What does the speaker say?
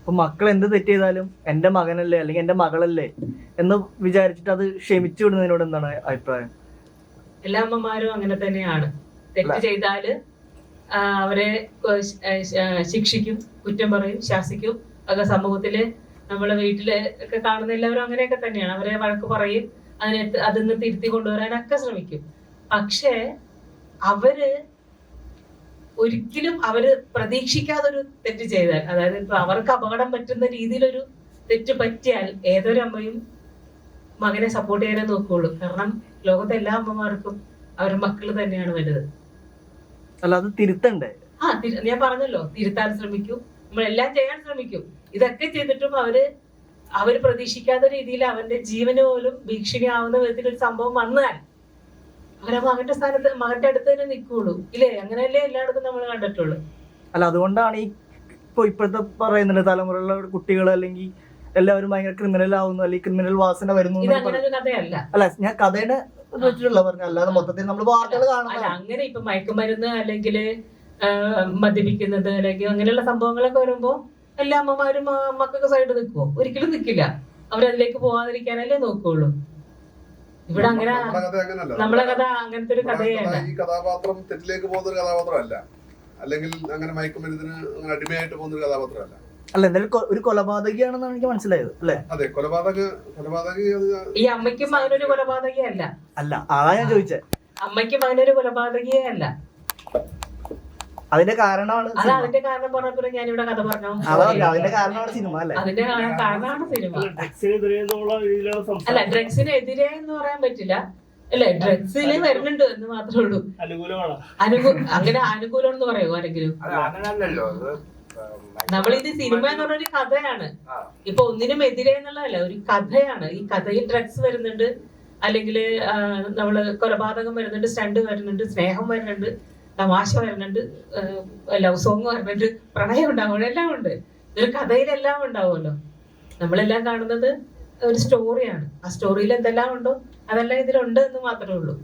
അപ്പൊ മക്കൾ എന്ത് തെറ്റ് ചെയ്താലും എന്റെ മകനല്ലേ അല്ലെങ്കിൽ എന്റെ മകളല്ലേ എന്ന് വിചാരിച്ചിട്ട് അത് ക്ഷമിച്ചു വിടുന്നതിനോട് എന്താണ് അഭിപ്രായം? എല്ലാ അമ്മമാരും അങ്ങനെ തന്നെയാണ്. തെറ്റ് ചെയ്താല് അവരെ ശിക്ഷിക്കും, കുറ്റം പറയും, ശാസിക്കും. ഒക്കെ സമൂഹത്തില് നമ്മളെ വീട്ടില് ഒക്കെ കാണുന്ന എല്ലാവരും അങ്ങനെയൊക്കെ തന്നെയാണ്. അവരെ വഴക്ക് പറയും, അതിന്ന് തിരുത്തി കൊണ്ടുവരാനൊക്കെ ശ്രമിക്കും. പക്ഷേ അവര് ഒരിക്കലും പ്രതീക്ഷിക്കാതൊരു തെറ്റ് ചെയ്താൽ, അതായത് ഇപ്പൊ അവർക്ക് അപകടം പറ്റുന്ന രീതിയിലൊരു തെറ്റ് പറ്റിയാൽ ഏതൊരു അമ്മയും മകനെ സപ്പോർട്ട് ചെയ്യാനേ നോക്കുകയുള്ളൂ. കാരണം ലോകത്തെ എല്ലാ അമ്മമാർക്കും അവരുടെ മക്കള് തന്നെയാണ് വലുത്. അല്ല, അത് തിരുത്തണ്ടേ? ഞാൻ പറഞ്ഞല്ലോ, തിരുത്താൻ ശ്രമിക്കും, നമ്മളെല്ലാം ചെയ്യാൻ ശ്രമിക്കും. ഇതൊക്കെ ചെയ്തിട്ടും അവര് പ്രതീക്ഷിക്കാത്ത രീതിയിൽ അവന്റെ ജീവന് പോലും ഭീഷണിയാവുന്ന വിധത്തിലൊരു സംഭവം വന്നാൽ അവരെ മകന്റെ സ്ഥാനത്ത്, മകന്റെ അടുത്ത് തന്നെ നിൽക്കുള്ളൂ. ഇല്ലേ? അങ്ങനെയല്ലേ എല്ലായിടത്തും നമ്മൾ കണ്ടിട്ടുള്ളൂ. അല്ല, അതുകൊണ്ടാണ് ഇപ്പോഴത്തെ പറയുന്നുണ്ട്, തലമുറയിലുള്ള കുട്ടികൾ അല്ലെങ്കിൽ എല്ലാവരും ഭയങ്കര ക്രിമിനൽ ആവുന്നു, അല്ലെങ്കിൽ ക്രിമിനൽ വാസന വരുന്നു. ഇത് അങ്ങനെ ഒരു കഥയല്ല. അല്ല, ഞാൻ കഥയുടെ വെച്ചിട്ടുള്ള പറഞ്ഞു, അല്ലാതെ മൊത്തത്തിൽ നമ്മൾ വാർത്തകൾ കാണുന്നത്. അങ്ങനെ ഇപ്പൊ മയക്കുമരുന്ന് അല്ലെങ്കിൽ മദ്യപിക്കുന്നത് അല്ലെങ്കിൽ അങ്ങനെയുള്ള സംഭവങ്ങളൊക്കെ വരുമ്പോ എല്ലാ അമ്മമാരും മക്കൾക്ക് സൈഡ് നിൽക്കുമോ? ഒരിക്കലും നിൽക്കില്ല. അവരതിലേക്ക് പോവാതിരിക്കാനല്ലേ നോക്കുള്ളൂ. ഇവിടെ അങ്ങനെ നമ്മളെ കഥ അങ്ങനത്തെ ഒരു കഥയാണ്. ഈ കഥാപാത്രം തെറ്റിലേക്ക് പോകുന്ന ഒരു കഥാപാത്രമല്ല, അല്ലെങ്കിൽ അങ്ങനെ മയക്കുമരുന്നിന് അങ്ങനെ അടിമയായിട്ട് പോകുന്ന ഒരു കഥാപാത്രമല്ല. അല്ല, എന്തായാലും ഒരു കൊലപാതകയാണെന്നാണ് എനിക്ക് മനസ്സിലായത്, അല്ലേ? അതെ, കൊലപാതക. ഈ അമ്മയ്ക്കും മകനൊരു കൊലപാതകയല്ല. അല്ല, അതാ ഞാൻ ചോദിച്ചത്. അമ്മയ്ക്കും മകനൊരു കൊലപാതകയേ അല്ല. അതിന്റെ കാരണമാണ് അതിന്റെ കാരണം പറഞ്ഞപ്പോൾ ഞാനിവിടെ കഥ പറഞ്ഞു. അതിന്റെ കാരണമാണ് സിനിമ, അല്ലേ? അതിന്റെ കാരണമാണ് സിനിമ. അല്ല, ഡ്രഗ്സിനെതിരെ എന്ന് പറയാൻ പറ്റില്ല. അല്ലെ, ഡ്രഗ്സില് വരുന്നുണ്ട് എന്ന് മാത്രമേ ഉള്ളൂ. അങ്ങനെ അനുകൂലം എന്ന് പറയുമോ ആരെങ്കിലും? നമ്മളിത് സിനിമ എന്ന് പറഞ്ഞൊരു കഥയാണ്. ഇപ്പൊ ഒന്നിനും എതിരെ എന്നുള്ളതല്ല, ഒരു കഥയാണ്. ഈ കഥയിൽ ഡ്രഗ്സ് വരുന്നുണ്ട്, അല്ലെങ്കിൽ നമ്മള് കൊലപാതകം വരുന്നുണ്ട്, സ്റ്റണ്ട് വരുന്നുണ്ട്, സ്നേഹം വരുന്നുണ്ട്, തമാശ വരുന്നുണ്ട്, ലവ് സോങ് വരുന്നുണ്ട്, പ്രണയം ഉണ്ടാവും, എല്ലാം ഉണ്ട്. ഒരു കഥയിലെല്ലാം ഉണ്ടാവുമല്ലോ. നമ്മളെല്ലാം കാണുന്നത് ഒരു സ്റ്റോറിയാണ്. ആ സ്റ്റോറിയിൽ എന്തെല്ലാം ഉണ്ടോ അതെല്ലാം ഇതിലുണ്ട് എന്ന് മാത്രമേ ഉള്ളൂ.